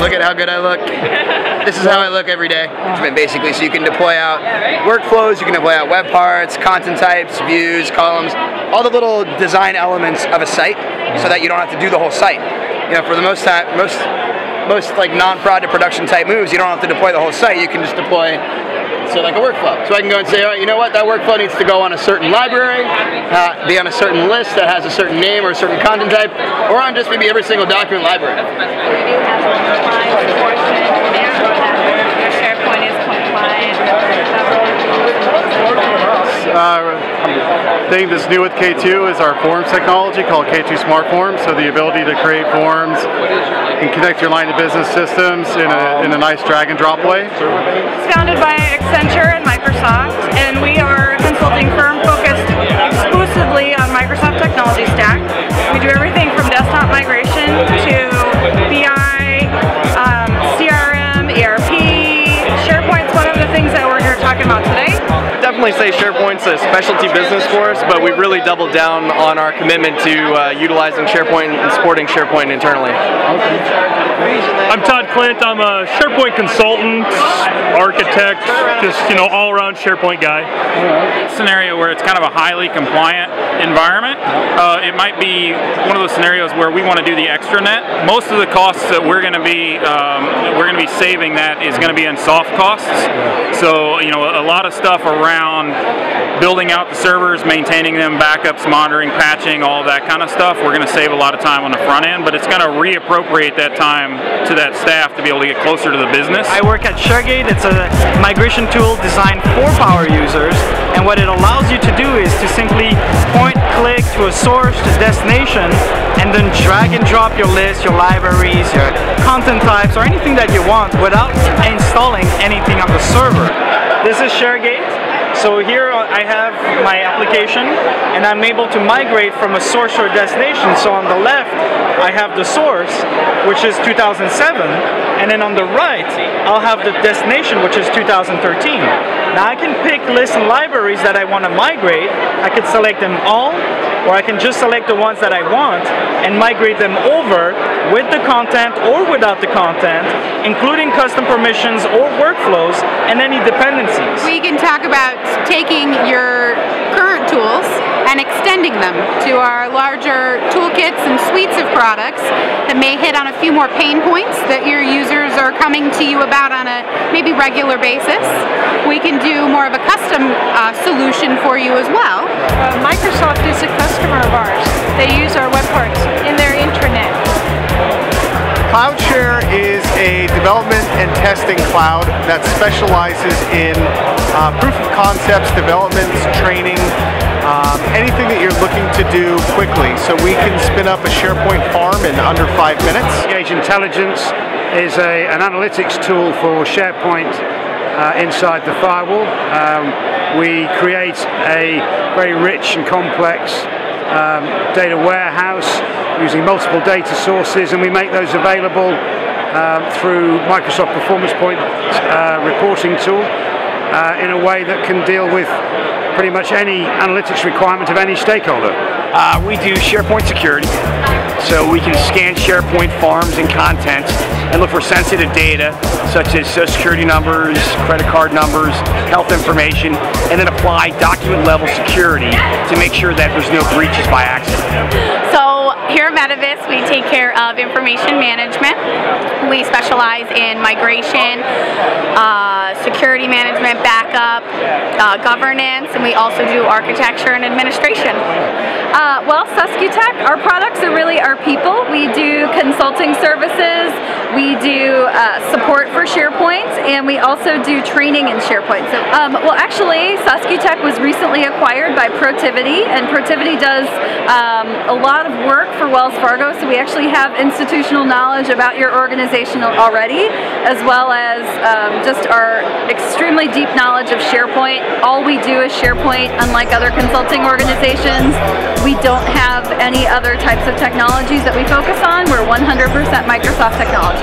Look at how good I look. This is how I look every day. Basically, so you can deploy out workflows, you can deploy out web parts, content types, views, columns, all the little design elements of a site, so that you don't have to do the whole site. You know, for the most like non-prod to production type moves, you don't have to deploy the whole site. You can just deploy, so like a workflow. So I can go and say, all right, you know what, that workflow needs to go on a certain library, be on a certain list that has a certain name or a certain content type, or on just maybe every single document library. We do have a compliance portion there, your SharePoint is compliant. Thing that's new with K2 is our forms technology called K2 Smart Forms. So the ability to create forms and connect your line of business systems in a nice drag and drop way. It's founded by Accenture and Microsoft, and we are a consulting firm focused exclusively on Microsoft technology stack. We do everything from desktop migration to BI, CRM, ERP. SharePoint's one of the things that we're here talking about today. Definitely say SharePoint's a specialty business for us, but we've really doubled down on our commitment to utilizing SharePoint and supporting SharePoint internally. I'm Todd Clint. I'm a SharePoint consultant, architect, just, you know, all-around SharePoint guy. Scenario where it's kind of a highly compliant environment. It might be one of those scenarios where we want to do the extranet. Most of the costs that we're going to be saving that is going to be in soft costs. So, you know, a lot of stuff around building out the servers, maintaining them, backups, monitoring, patching, all that kind of stuff. We're going to save a lot of time on the front end, but it's going to reappropriate that time to that staff to be able to get closer to the business. I work at ShareGate. It's a migration tool designed for power users, and what it allows you to do is to simply point, click to a source, to destination, and then drag and drop your list, your libraries, your content types, or anything that you want without installing anything on the server. This is ShareGate. So here I have my application, and I'm able to migrate from a source or destination. So on the left, I have the source, which is 2007, and then on the right, I'll have the destination, which is 2013. Now I can pick lists and libraries that I want to migrate. I can select them all, or I can just select the ones that I want and migrate them over with the content or without the content, including custom permissions or workflows and any dependencies. We can talk about taking your current tools and extending them to our larger toolkits and suites of products that may hit on a few more pain points that your users are coming to you about on a maybe regular basis. We can do more of a custom solution for you as well. Microsoft is a customer of ours. They use our web parts in their intranet. CloudShare is a development and testing cloud that specializes in proof of concepts, developments, training, anything that you're looking to do quickly. So we can spin up a SharePoint farm in under 5 minutes. Engage Intelligence is an analytics tool for SharePoint inside the firewall. We create a very rich and complex data warehouse using multiple data sources, and we make those available through Microsoft Performance Point reporting tool in a way that can deal with pretty much any analytics requirement of any stakeholder. We do SharePoint security, so we can scan SharePoint forms and content and look for sensitive data such as social security numbers, credit card numbers, health information, and then apply document level security to make sure that there's no breaches by accident. So here at Metavis, we take care of information management. We specialize in migration, security management, backup, governance, and we also do architecture and administration. Well, SPTech, our products are really our people. We do consulting services, we do support for SharePoint, and we also do training in SharePoint. So, well, actually, SPTech was recently acquired by Protiviti, and Protiviti does a lot of work for Wells Fargo, so we actually have institutional knowledge about your organization already, as well as just our extremely deep knowledge of SharePoint. All we do is SharePoint, unlike other consulting organizations. We don't have any other types of technologies that we focus on. We're 100% Microsoft technology.